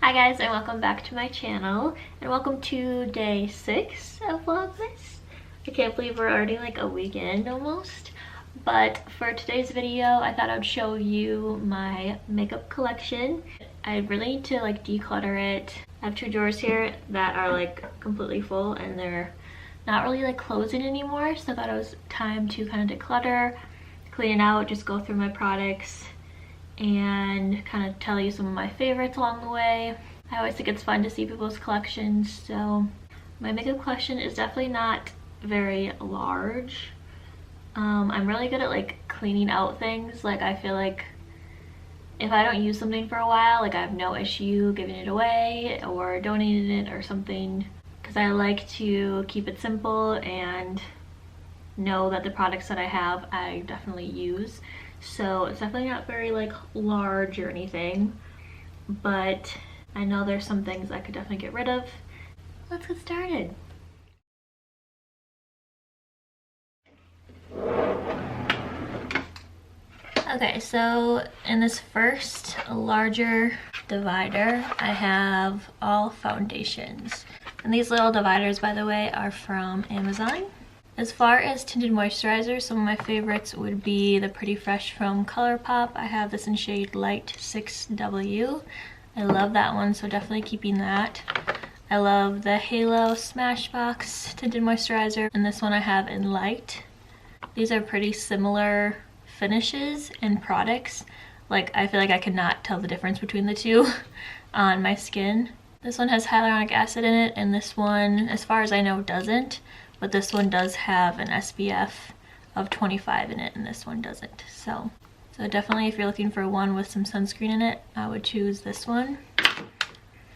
Hi guys, and welcome back to my channel, and welcome to day 6 of Vlogmas. I can't believe we're already like a weekend almost. But for today's video, I thought I'd show you my makeup collection. I really need to like declutter it. I have 2 drawers here that are like completely full and they're not really like closing anymore, so I thought it was time to kind of declutter, clean it out, just go through my products and kind of tell you some of my favorites along the way. I always think it's fun to see people's collections, so my makeup collection is definitely not very large. I'm really good at like cleaning out things. Like I feel like if I don't use something for a while, like I have no issue giving it away or donating it or something, because I like to keep it simple and know that the products that I have I definitely use. So it's definitely not very like large or anything, but I know there's some things I could definitely get rid of. Let's get started. Okay, so in this first larger divider, I have all foundations. And these little dividers, by the way, are from Amazon. As far as tinted moisturizers, some of my favorites would be the Pretty Fresh from ColourPop. I have this in shade Light 6W. I love that one, so definitely keeping that. I love the Halo Smashbox tinted moisturizer, and this one I have in Light. These are pretty similar finishes and products. Like, I feel like I cannot tell the difference between the two on my skin. This one has hyaluronic acid in it, and this one, as far as I know, doesn't. But this one does have an SPF of 25 in it, and this one doesn't. So definitely if you're looking for one with some sunscreen in it, I would choose this one.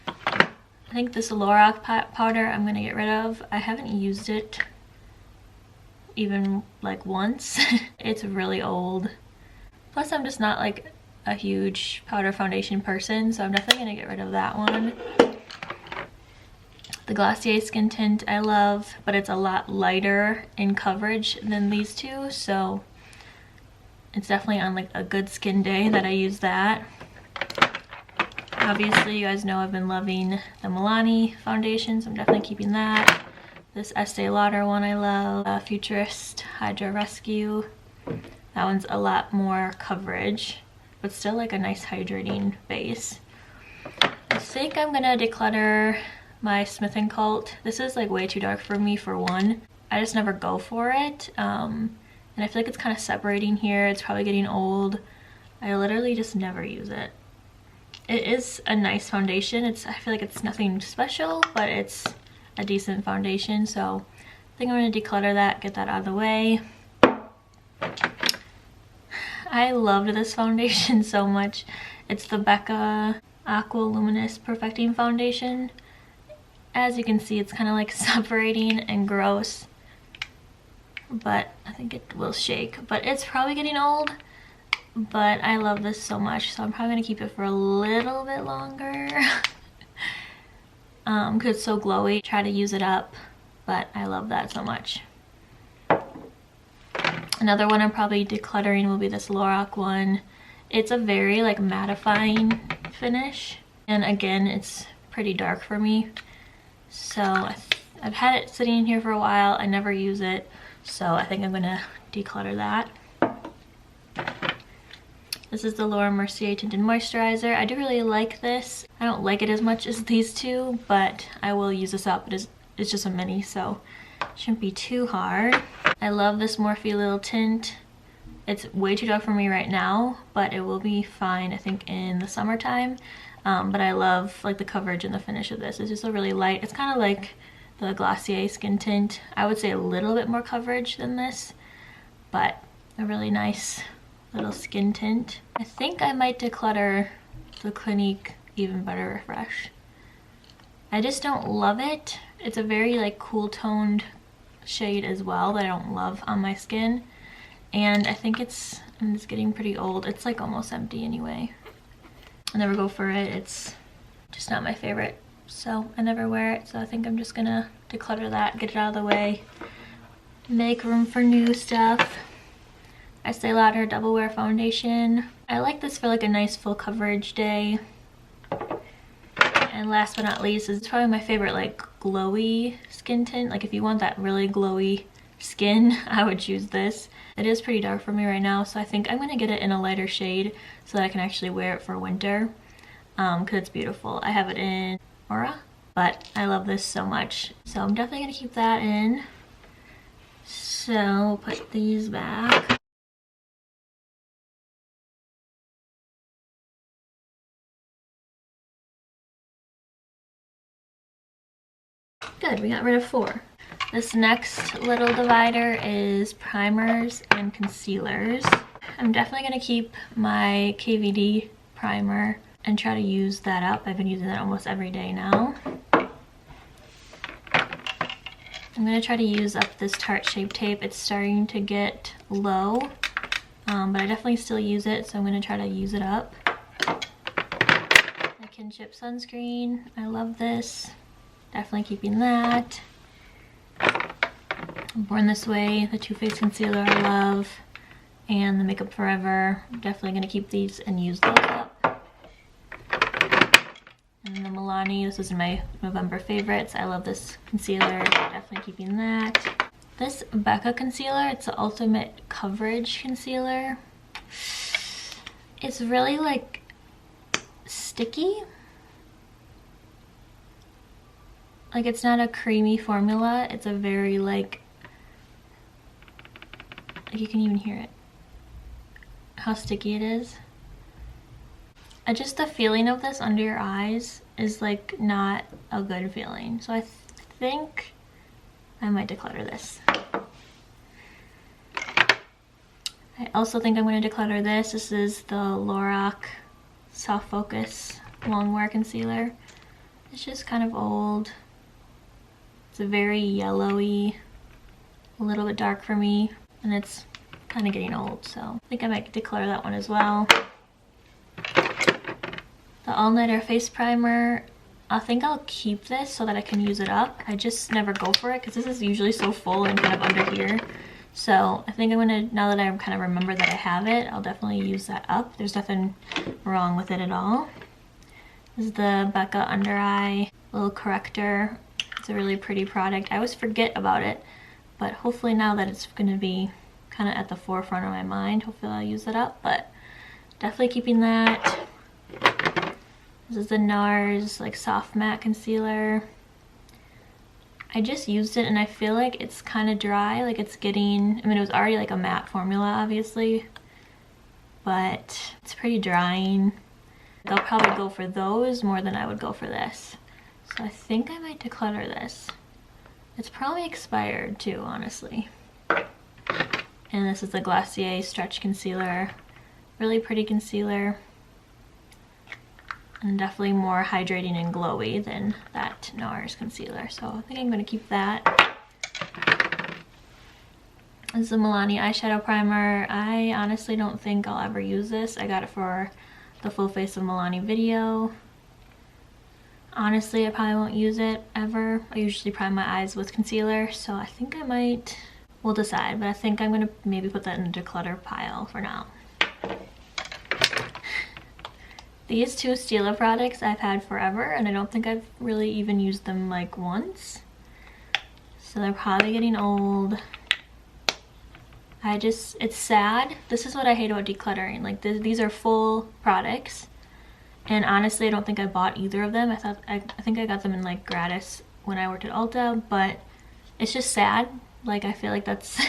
I think this Lorac powder I'm gonna get rid of. I haven't used it even like once. It's really old. Plus I'm just not like a huge powder foundation person, so I'm definitely gonna get rid of that one. The Glossier Skin Tint I love, but it's a lot lighter in coverage than these two, so it's definitely on like a good skin day that I use that. Obviously, you guys know I've been loving the MILANI foundation, so I'm definitely keeping that. This Estee Lauder one I love, Futurist Hydra Rescue. That one's a lot more coverage, but still like a nice hydrating base. I think I'm gonna declutter my Smith & Cult. This is like way too dark for me for one. I just never go for it. And I feel like it's kind of separating here. It's probably getting old. I literally just never use it. It is a nice foundation. I feel like it's nothing special, but it's a decent foundation. So I think I'm gonna declutter that, get that out of the way. I loved this foundation so much. It's the Becca Aqua Luminous Perfecting Foundation. As you can see, it's kind of like separating and gross, but I think it will shake. But it's probably getting old, but I love this so much, so I'm probably gonna keep it for a little bit longer. Because it's so glowy. Try to use it up, but I love that so much. Another one I'm probably decluttering will be this Lorac one. It's a very like mattifying finish, and again, it's pretty dark for me. So I've had it sitting in here for a while. I never use it, so I think I'm gonna declutter that. This is the Laura Mercier Tinted Moisturizer. I do really like this. I don't like it as much as these two, but I will use this up. It's just a mini, so it shouldn't be too hard. I love this Morphe Little Tint. It's way too dark for me right now, but it will be fine, I think, in the summertime. But I love like the coverage and the finish of this. It's just a really light, it's kind of like the Glossier Skin Tint. I would say a little bit more coverage than this, but a really nice little skin tint. I think I might declutter the Clinique Even Better Refresh. I just don't love it. It's a very like cool toned shade as well that I don't love on my skin. And I think it's getting pretty old. It's like almost empty anyway. I never go for it. It's just not my favorite, so I never wear it. So I think I'm just gonna declutter that, get it out of the way, make room for new stuff. Estee Lauder Double Wear Foundation. I like this for like a nice full coverage day. And last but not least, is probably my favorite like glowy skin tint. Like if you want that really glowy skin, I would choose this. It is pretty dark for me right now, so I think I'm gonna get it in a lighter shade so that I can actually wear it for winter, because it's beautiful. I have it in Aura, but I love this so much, so I'm definitely gonna keep that in. So we'll put these back. Good, we got rid of 4. This next little divider is primers and concealers. I'm definitely going to keep my KVD primer and try to use that up. I've been using that almost every day now. I'm going to try to use up this Tarte Shape Tape. It's starting to get low, but I definitely still use it, so I'm going to try to use it up. My KINSHIP sunscreen, I love this. Definitely keeping that. Born This Way, the Too Faced concealer I love, and the Makeup Forever. I'm definitely going to keep these and use those up. And the MILANI, this is my November favorites. I love this concealer, definitely keeping that. This Becca concealer, it's the Ultimate Coverage Concealer. It's really like sticky. Like it's not a creamy formula, it's a very like you can even hear it, how sticky it is. Just the feeling of this under your eyes is like not a good feeling. So I think I might declutter this. I also think I'm going to declutter this. This is the Lorac Soft Focus Longwear Concealer. It's just kind of old. It's a very yellowy, a little bit dark for me, and it's kind of getting old, so I think I might declutter that one as well. The All Nighter Face Primer, I think I'll keep this so that I can use it up. I just never go for it because this is usually so full and kind of under here. So I think I'm gonna, now that I kind of remember that I have it, I'll definitely use that up. There's nothing wrong with it at all. This is the Becca Under Eye Little Corrector. It's a really pretty product. I always forget about it, but hopefully now that it's going to be kind of at the forefront of my mind, hopefully I'll use it up, but definitely keeping that. This is the NARS like Soft Matte Concealer. I just used it and I feel like it's kind of dry, like it's getting, I mean it was already like a matte formula obviously, but it's pretty drying. I'll probably go for those more than I would go for this. So I think I might declutter this. It's probably expired too, honestly. And this is the Glacier Stretch Concealer. Really pretty concealer. And definitely more hydrating and glowy than that NARS concealer. So I think I'm going to keep that. This is the MILANI Eyeshadow Primer. I honestly don't think I'll ever use this. I got it for the Full Face of MILANI video. Honestly, I probably won't use it ever. I usually prime my eyes with concealer, so I think I might, we'll decide, but I think I'm gonna maybe put that in the declutter pile for now. These 2 Stila products I've had forever, and I don't think I've really even used them like once. So they're probably getting old. It's sad. This is what I hate about decluttering. Like these are full products. And honestly, I don't think I bought either of them. I think I got them in like gratis when I worked at Ulta, but it's just sad. Like I feel like that's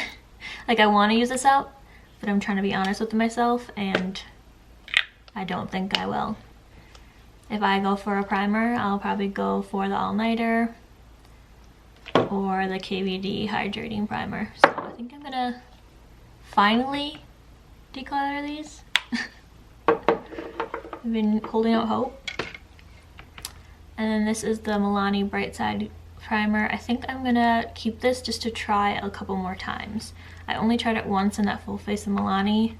like I want to use this up, but I'm trying to be honest with myself and I don't think I will. If I go for a primer, I'll probably go for the All Nighter or the KVD Hydrating Primer. So I think I'm gonna finally declutter these. I've been holding out hope. And then this is the MILANI Bright Side Primer. I think I'm gonna keep this just to try a couple more times. I only tried it once in that Full Face of MILANI,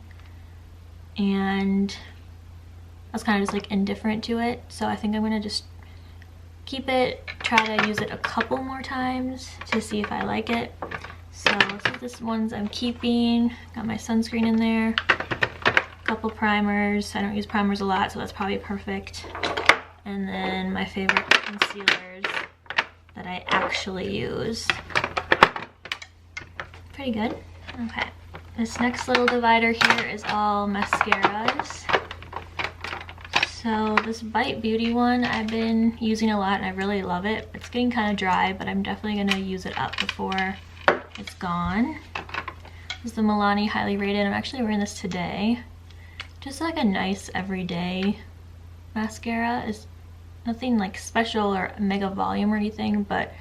and I was kind of just like indifferent to it. So I think I'm gonna just keep it, try to use it a couple more times to see if I like it. So this one's I'm keeping. Got my sunscreen in there. Couple primers. I don't use primers a lot, so that's probably perfect. And then my favorite concealers that I actually use. Pretty good. Okay. This next little divider here is all mascaras. So this Bite Beauty one I've been using a lot and I really love it. It's getting kind of dry, but I'm definitely going to use it up before it's gone. This is the MILANI Highly Rated. I'm actually wearing this today. Just like a nice everyday mascara. It's nothing like special or mega volume or anything, but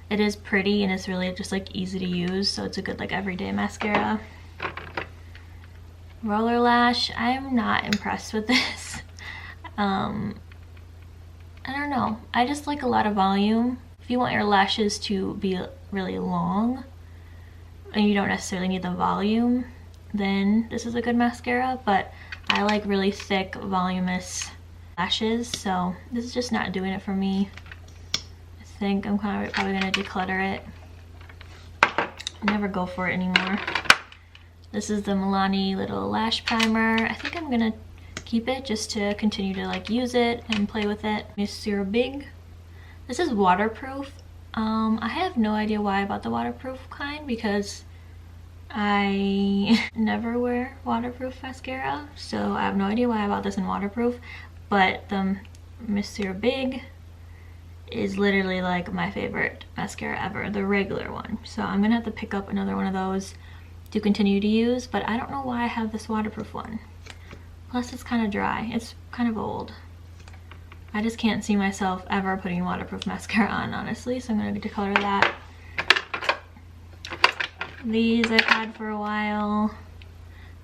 it is pretty and it's really just like easy to use, so it's a good like everyday mascara. Roller lash, I'm not impressed with this. I don't know, I just like a lot of volume. If you want your lashes to be really long and you don't necessarily need the volume, then this is a good mascara, but I like really thick voluminous lashes, so this is just not doing it for me. I think I'm probably gonna declutter it. I never go for it anymore. This is the MILANI little lash primer. I think I'm gonna keep it just to continue to like use it and play with it. Monsieur Big. This is waterproof. I have no idea why I bought the waterproof kind because I never wear waterproof mascara, so I have no idea why I bought this in waterproof. But the Monsieur Big is literally like my favorite mascara ever, the regular one. So I'm gonna have to pick up another one of those to continue to use, but I don't know why I have this waterproof one. Plus it's kind of dry, it's kind of old. I just can't see myself ever putting waterproof mascara on, honestly, so I'm gonna declutter that. These I've had for a while.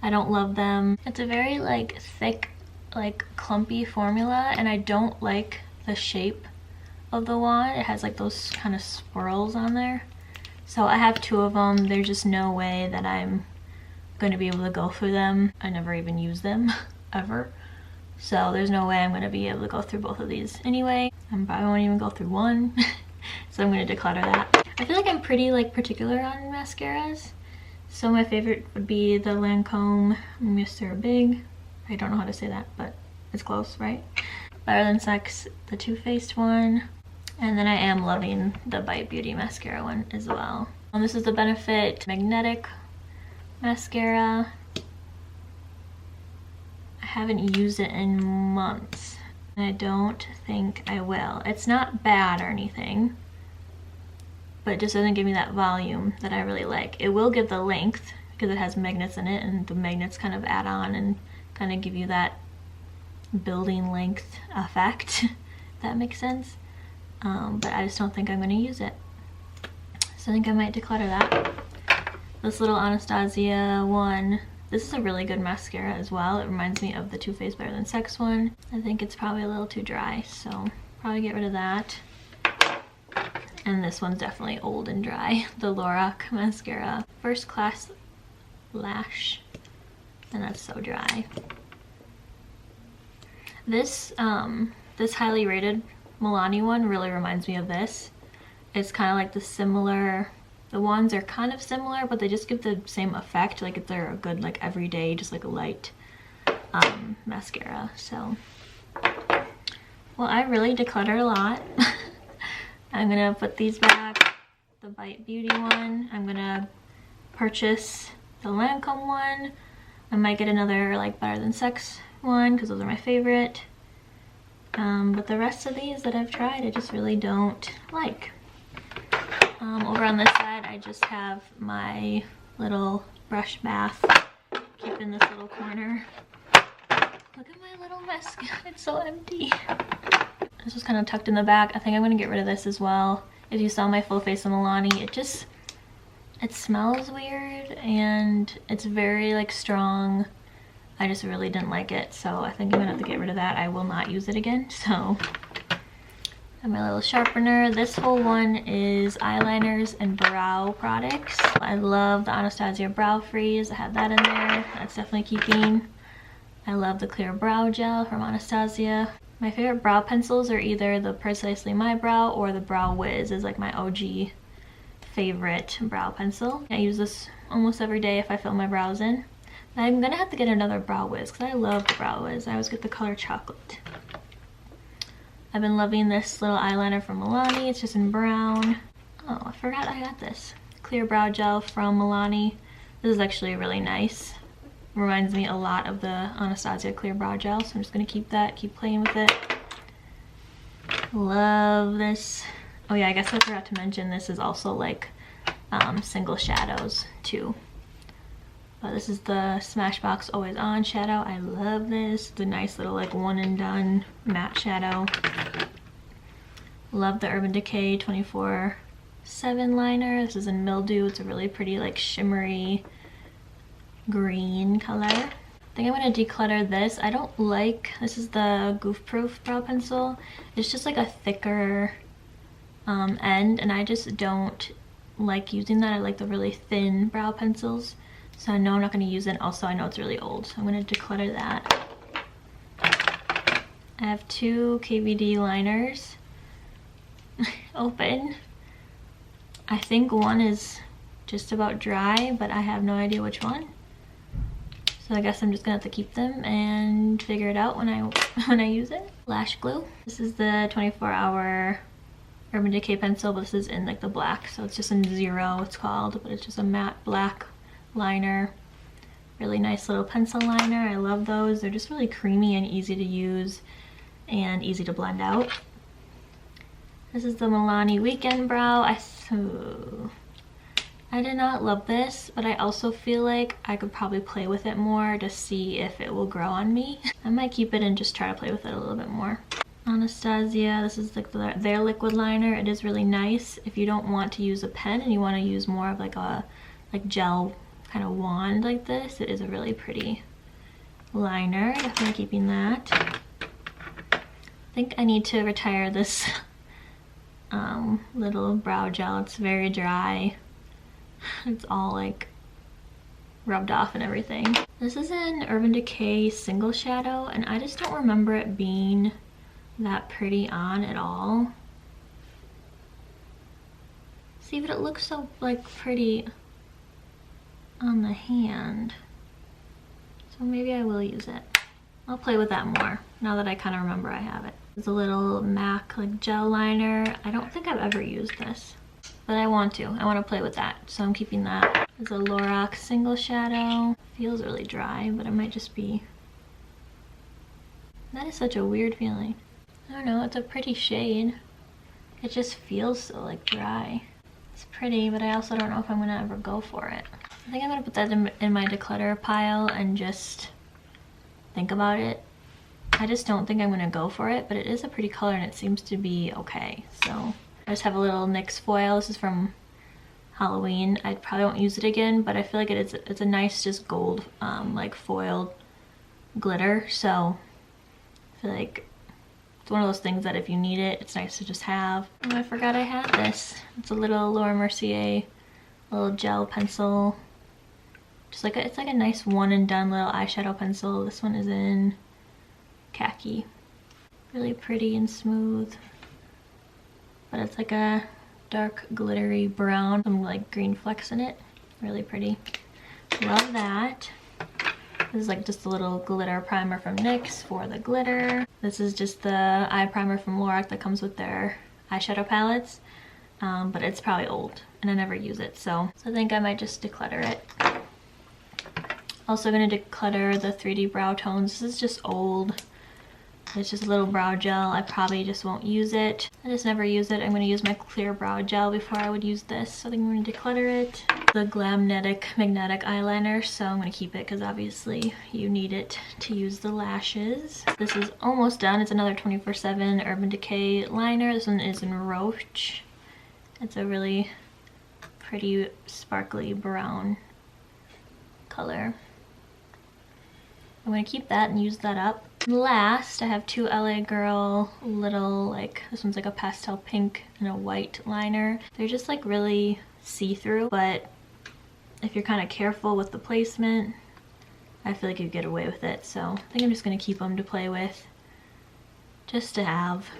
I don't love them. It's a very like thick, like clumpy formula, and I don't like the shape of the wand. It has like those kind of swirls on there. So I have two of them. There's just no way that I'm going to be able to go through them. I never even use them ever. So there's no way I'm going to be able to go through both of these anyway. I probably won't even go through one. So I'm going to declutter that. I feel like I'm pretty like particular on mascaras. So my favorite would be the Lancome Monsieur Big. I don't know how to say that, but it's close, right? Better Than Sex, the Too Faced one. And then I am loving the Bite Beauty mascara one as well. This is the Benefit Magnetic mascara. I haven't used it in months, and I don't think I will. It's not bad or anything, but it just doesn't give me that volume that I really like. It will give the length because it has magnets in it, and the magnets kind of add on and kind of give you that building length effect, if that makes sense. But I just don't think I'm going to use it. So I think I might declutter that. This little Anastasia one. This is a really good mascara as well. It reminds me of the Too Faced Better Than Sex one. I think it's probably a little too dry, so probably get rid of that. And this one's definitely old and dry. The Lorac mascara. First Class Lash. And that's so dry. This highly rated MILANI one really reminds me of this. It's kind of like the wands are kind of similar, but they just give the same effect. Like if they're a good like everyday, just like a light mascara. So, well, I really decluttered a lot. I'm gonna put these back. The Bite Beauty one. I'm gonna purchase the Lancome one. I might get another like Better Than Sex one because those are my favorite. But the rest of these that I've tried, I just really don't like. Over on this side, I just have my little brush bath. Keep in this little corner. Look at my little mess. It's so empty. This was kind of tucked in the back. I think I'm going to get rid of this as well. If you saw my full face of MILANI, it smells weird and it's very like strong. I just really didn't like it, so I think I'm gonna have to get rid of that. I will not use it again. So, and my little sharpener. This whole one is eyeliners and brow products. I love the Anastasia Brow Freeze. I have that in there. That's definitely keeping. I love the clear brow gel from Anastasia. My favorite brow pencils are either the Precisely My Brow or the Brow Wiz is like my OG favorite brow pencil. I use this almost every day if I fill my brows in. I'm gonna have to get another Brow Wiz because I love the Brow Wiz. I always get the color chocolate. I've been loving this little eyeliner from MILANI. It's just in brown. Oh, I forgot I got this. Clear brow gel from MILANI. This is actually really nice. Reminds me a lot of the ANASTASIA clear brow gel, so I'm just gonna keep that, keep playing with it. Love this. Oh yeah, I guess I forgot to mention this is also like single shadows too. But this is the Smashbox Always On shadow. I love this. It's a nice little like one and done matte shadow. Love the Urban Decay 24/7 liner. This is in Mildew. It's a really pretty like shimmery green color. I think I'm gonna declutter this. I don't like, this is the Goof Proof brow pencil. It's just like a thicker end, and I just don't like using that. I like the really thin brow pencils. So I know I'm not gonna use it. Also, I know it's really old, so I'm gonna declutter that. I have two KVD liners open. I think one is just about dry, but I have no idea which one. So I guess I'm just gonna have to keep them and figure it out when I use it. Lash glue. This is the 24-hour Urban Decay pencil, but this is in like the black, so it's just in 0, it's called, but it's just a matte black liner. Really nice little pencil liner. I love those. They're just really creamy and easy to use and easy to blend out. This is the MILANI Weekend Brow. I did not love this, but I also feel like I could probably play with it more to see if it will grow on me. I might keep it and just try to play with it a little bit more. ANASTASIA, this is like their liquid liner. It is really nice if you don't want to use a pen and you want to use more of like a gel kind of wand like this. It is a really pretty liner. Definitely keeping that. I think I need to retire this little brow gel. It's very dry. It's all like rubbed off and everything. This is an Urban Decay single shadow, and I just don't remember it being that pretty on at all. See, but it looks so like pretty on the hand. So maybe I will use it. I'll play with that more now that I kind of remember I have it. It's a little MAC like gel liner. I don't think I've ever used this, but I want to. I want to play with that, so I'm keeping that. It's a Lorac single shadow. Feels really dry, but it might just be... That is such a weird feeling. I don't know, it's a pretty shade. It just feels so like dry. It's pretty, but I also don't know if I'm gonna ever go for it. I think I'm gonna put that in my declutter pile and just think about it. I just don't think I'm gonna go for it, but it is a pretty color and it seems to be okay. So I just have a little NYX foil. This is from Halloween. I probably won't use it again, but I feel like it's a nice just gold like foiled glitter. So I feel like it's one of those things that if you need it, it's nice to just have. Oh, I forgot I had this. It's a little Laura Mercier little gel pencil. Just like it's like a nice one and done little eyeshadow pencil. This one is in khaki. Really pretty and smooth. But it's like a dark glittery brown, some like green flecks in it. Really pretty. Love that. This is like just a little glitter primer from NYX for the glitter. This is just the eye primer from Lorac that comes with their eyeshadow palettes. But it's probably old and I never use it, so I think I might just declutter it. Also gonna declutter the 3D brow tones. This is just old. It's just a little brow gel. I probably just won't use it. I just never use it. I'm going to use my clear brow gel before I would use this. So I think I'm going to declutter it. The Glamnetic Magnetic Eyeliner. So I'm going to keep it because obviously you need it to use the lashes. This is almost done. It's another 24/7 Urban Decay liner. This one is in Roach. It's a really pretty sparkly brown color. I'm going to keep that and use that up. Last, I have two LA Girl little, like, this one's like a pastel pink and a white liner. They're just like really see-through, but if you're kind of careful with the placement, I feel like you get away with it. So I think I'm just going to keep them to play with, just to have.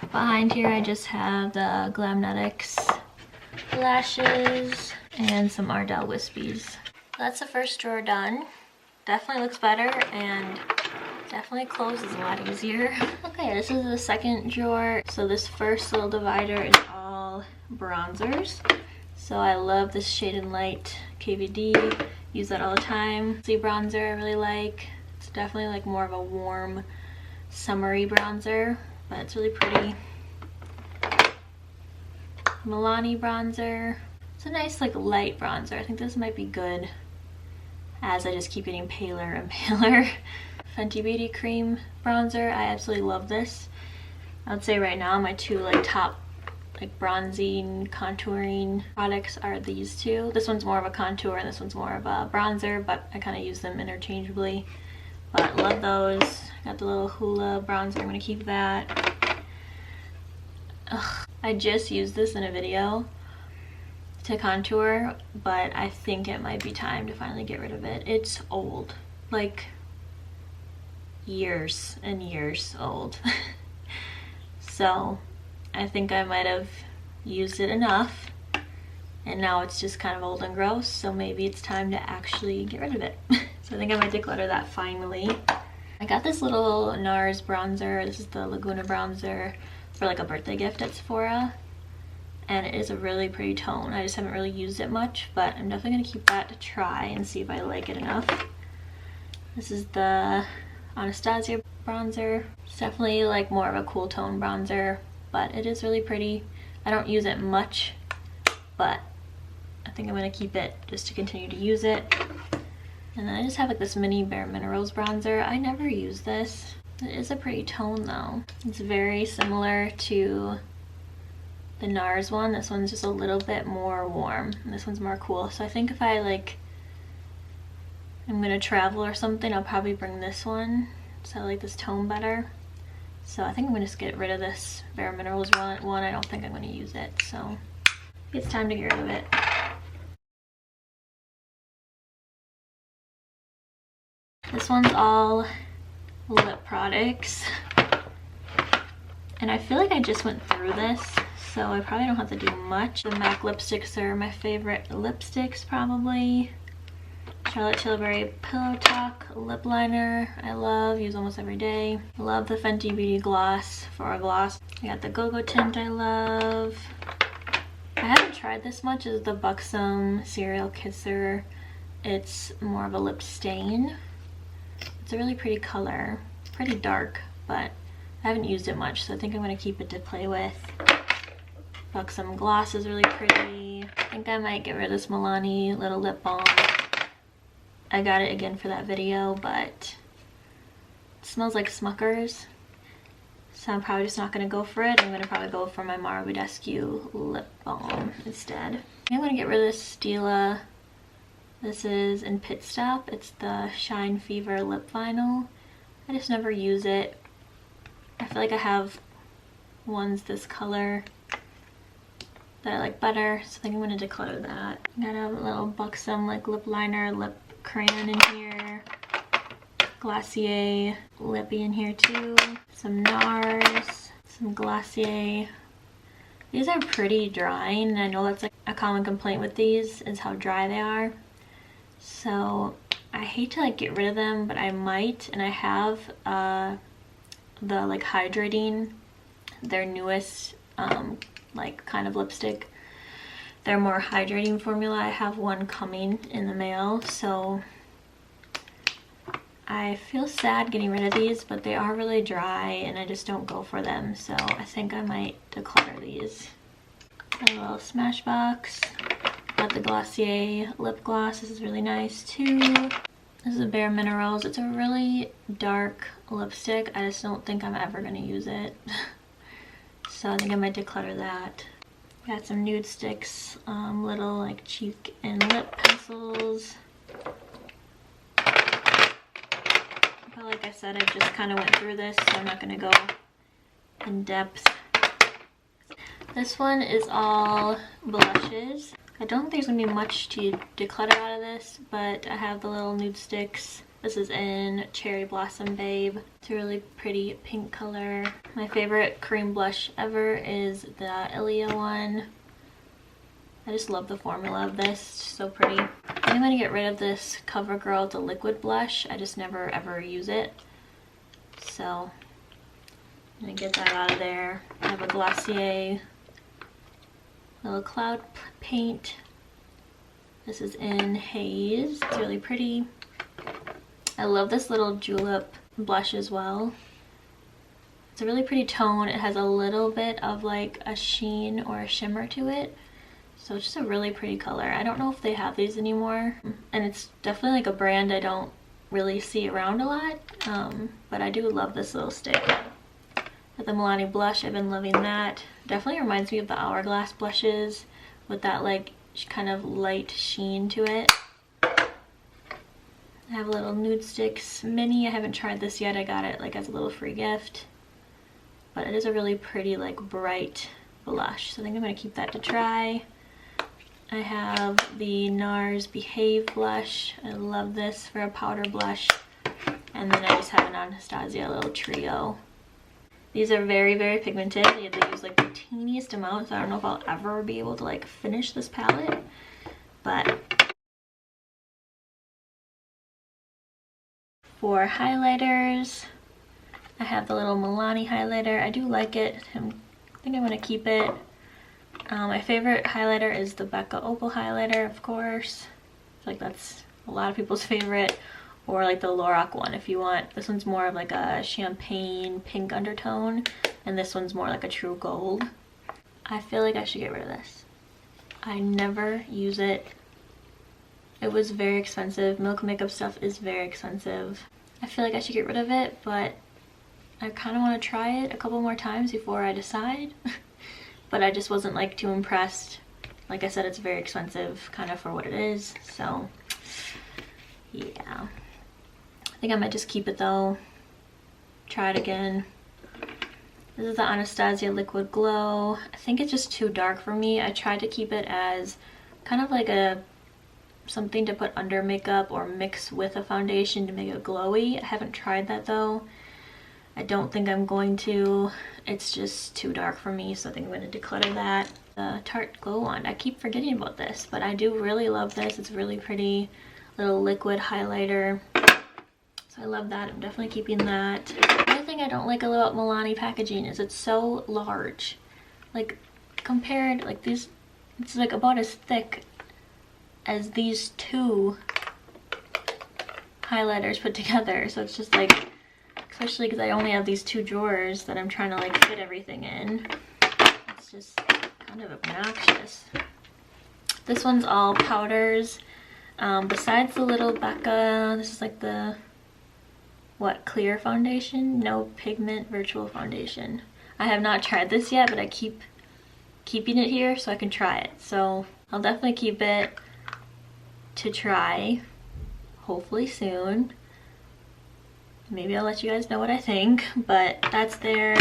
Behind here I just have the Glamnetics lashes and some Ardell Wispies. That's the first drawer done. Definitely looks better and definitely closes a lot easier. Okay, this is the second drawer. So this first little divider is all bronzers. So I love this Shade and Light KVD. Use that all the time. See bronzer I really like. It's definitely like more of a warm, summery bronzer, but it's really pretty. MILANI bronzer. It's a nice like light bronzer. I think this might be good as I just keep getting paler and paler. Fenty Beauty Cream bronzer. I absolutely love this. I would say right now my two like top like bronzing, contouring products are these two. This one's more of a contour and this one's more of a bronzer, but I kind of use them interchangeably. But love those. Got the little Hula bronzer. I'm gonna keep that. Ugh, I just used this in a video to contour, but I think it might be time to finally get rid of it. It's old, like years and years old. So I think I might have used it enough and now it's just kind of old and gross, so maybe it's time to actually get rid of it. So I think I might declutter that finally. I got this little NARS bronzer. This is the Laguna bronzer for like a birthday gift at Sephora, and it is a really pretty tone. I just haven't really used it much, but I'm definitely gonna keep that to try and see if I like it enough. This is the Anastasia bronzer. It's definitely like more of a cool tone bronzer, but it is really pretty. I don't use it much, but I think I'm gonna keep it just to continue to use it. And then I just have like this mini Bare Minerals bronzer. I never use this. It is a pretty tone though. It's very similar to the NARS one. This one's just a little bit more warm and this one's more cool. So I think if I like I'm gonna travel or something, I'll probably bring this one. So I like this tone better. So I think I'm gonna just get rid of this Bare Minerals one. I don't think I'm gonna use it, so it's time to get rid of it. This one's all lip products. And I feel like I just went through this, so I probably don't have to do much. The MAC lipsticks are my favorite lipsticks probably. Charlotte Tilbury Pillow Talk lip liner. I love, use almost every day. I love the Fenty Beauty gloss for a gloss. I got the Go-Go tint I love. I haven't tried this much as the Buxom Serial Kisser. It's more of a lip stain. It's a really pretty color. Pretty dark, but I haven't used it much, so I think I'm gonna keep it to play with. Buxom gloss is really pretty. I think I might get rid of this MILANI little lip balm. I got it again for that video, but it smells like Smuckers, so I'm probably just not gonna go for it. I'm gonna probably go for my Mara Badescu lip balm instead. I'm gonna get rid of this Stila. This is in Pit Stop. It's the Shine Fever lip vinyl. I just never use it. I feel like I have ones this color that I like better, so I think I'm gonna declutter that. Got a little Buxom like lip liner, lip crayon in here. Glossier lippy in here too. Some NARS, some Glossier. These are pretty drying, and I know that's like a common complaint with these is how dry they are. So I hate to like get rid of them, but I might, and I have the like hydrating, their newest like kind of lipstick. They're more hydrating formula. I have one coming in the mail, so I feel sad getting rid of these, but they are really dry and I just don't go for them, so I think I might declutter these. A little Smashbox. Got the Glossier lip gloss. This is really nice too. This is Bare Minerals. It's a really dark lipstick. I just don't think I'm ever gonna use it. So I think I might declutter that. Got some nude sticks, little like cheek and lip pencils. But like I said, I just kind of went through this, so I'm not gonna go in depth. This one is all blushes. I don't think there's gonna be much to declutter out of this, but I have the little nude sticks. This is in Cherry Blossom Babe. It's a really pretty pink color. My favorite cream blush ever is the ILIA one. I just love the formula of this. It's so pretty. I'm gonna get rid of this CoverGirl, the liquid blush. I just never ever use it. So I'm gonna get that out of there. I have a Glossier little cloud paint. This is in Haze. It's really pretty. I love this little julep blush as well. It's a really pretty tone. It has a little bit of like a sheen or a shimmer to it. So it's just a really pretty color. I don't know if they have these anymore. And it's definitely like a brand I don't really see around a lot. But I do love this little stick. With the MILANI blush, I've been loving that. Definitely reminds me of the Hourglass blushes with that like kind of light sheen to it. I have a little Nude Sticks mini. I haven't tried this yet. I got it like as a little free gift. But it is a really pretty like bright blush. So I think I'm going to keep that to try. I have the NARS Behave blush. I love this for a powder blush. And then I just have an ANASTASIA little trio. These are very, very pigmented. They use like the teeniest amount, so I don't know if I'll ever be able to like finish this palette. But for highlighters, I have the little MILANI highlighter. I do like it. I think I'm going to keep it. My favorite highlighter is the Becca Opal highlighter, of course. I feel like that's a lot of people's favorite. Or like the Lorac one if you want. This one's more of like a champagne pink undertone. And this one's more like a true gold. I feel like I should get rid of this. I never use it. It was very expensive. Milk Makeup stuff is very expensive. I feel like I should get rid of it, but I kind of want to try it a couple more times before I decide. But I just wasn't like too impressed. Like I said, it's very expensive kind of for what it is. So yeah. I think I might just keep it though. Try it again. This is the Anastasia Liquid Glow. I think it's just too dark for me. I tried to keep it as kind of like something to put under makeup or mix with a foundation to make it glowy. I haven't tried that though. I don't think I'm going to. It's just too dark for me, so I think I'm going to declutter that. The Tarte Glow Wand. I keep forgetting about this, but I do really love this. It's really pretty. Little liquid highlighter. So I love that. I'm definitely keeping that. The other thing I don't like about MILANI packaging is it's so large. Like compared, like these, it's like about as thick as these two highlighters put together. So it's just like, especially because I only have these two drawers that I'm trying to like fit everything in. It's just kind of obnoxious. This one's all powders. Besides the little Becca, this is like the, what, clear foundation? No pigment virtual foundation. I have not tried this yet, but I keep keeping it here so I can try it. So I'll definitely keep it to try, hopefully soon. Maybe I'll let you guys know what I think, but that's there.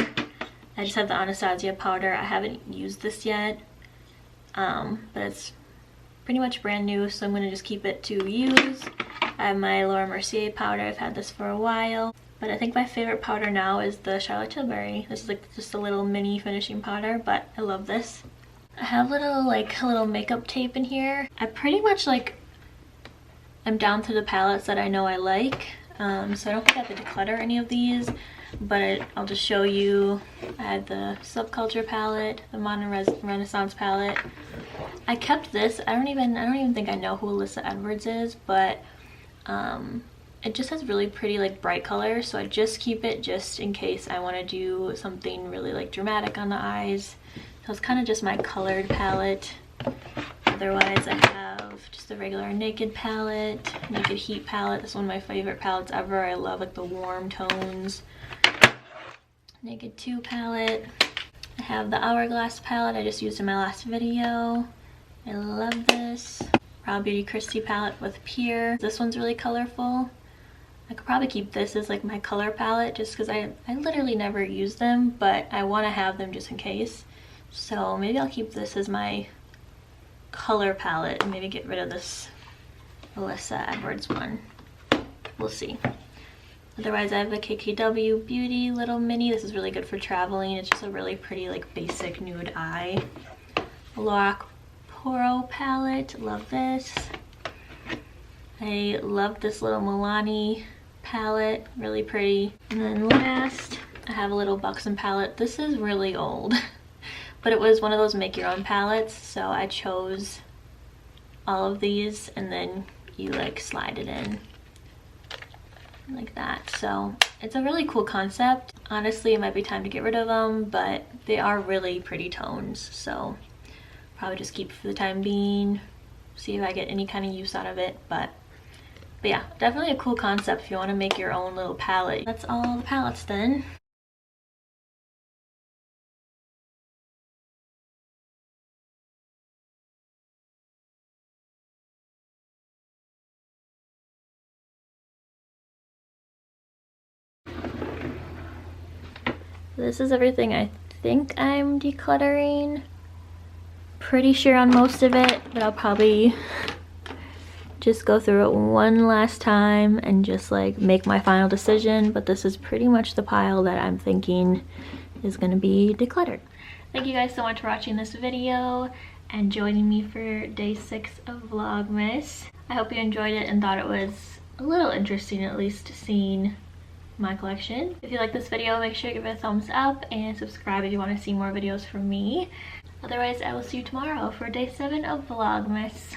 I just have the Anastasia powder. I haven't used this yet, but it's pretty much brand new, so I'm going to just keep it to use. I have my Laura Mercier powder. I've had this for a while, but I think my favorite powder now is the Charlotte Tilbury. This is like just a little mini finishing powder, but I love this. I have little makeup tape in here. I pretty much like I'm down to the palettes that I know I like, so I don't think I have to declutter any of these, but I'll just show you. I had the Subculture palette, the Modern Renaissance palette. I kept this. I don't even think I know who Alyssa Edwards is, but it just has really pretty like bright colors, so I just keep it just in case I want to do something really like dramatic on the eyes. So it's kind of just my colored palette. Otherwise I have just the regular Naked palette, Naked Heat palette. This is one of my favorite palettes ever. I love like the warm tones. Naked 2 palette. I have the Hourglass palette I just used in my last video. I love this. Raw Beauty Christie palette with Pier. This one's really colorful. I could probably keep this as like my color palette just because I literally never use them, but I want to have them just in case. So maybe I'll keep this as my color palette and maybe get rid of this Alyssa Edwards one. we'll see. Otherwise, I have the KKW Beauty Little Mini. This is really good for traveling. It's just a really pretty, like, basic nude eye. Lorac Poro palette. Love this. I love this little MILANI palette. Really pretty. And then last, I have a little Buxom palette. This is really old, but it was one of those make your own palettes. So I chose all of these, and then you, like, slide it in like that. So it's a really cool concept. Honestly, it might be time to get rid of them, but they are really pretty tones, so probably just keep it for the time being, see if I get any kind of use out of it. But yeah, definitely a cool concept if you want to make your own little palette. That's all the palettes then. This is everything I think I'm decluttering. Pretty sure on most of it, but I'll probably just go through it one last time and just, like, make my final decision. But this is pretty much the pile that I'm thinking is gonna be decluttered. Thank you guys so much for watching this video and joining me for day 6 of Vlogmas. I hope you enjoyed it and thought it was a little interesting, at least, seeing my collection. If you like this video, make sure to give it a thumbs up and subscribe if you want to see more videos from me. Otherwise, I will see you tomorrow for day 7 of Vlogmas.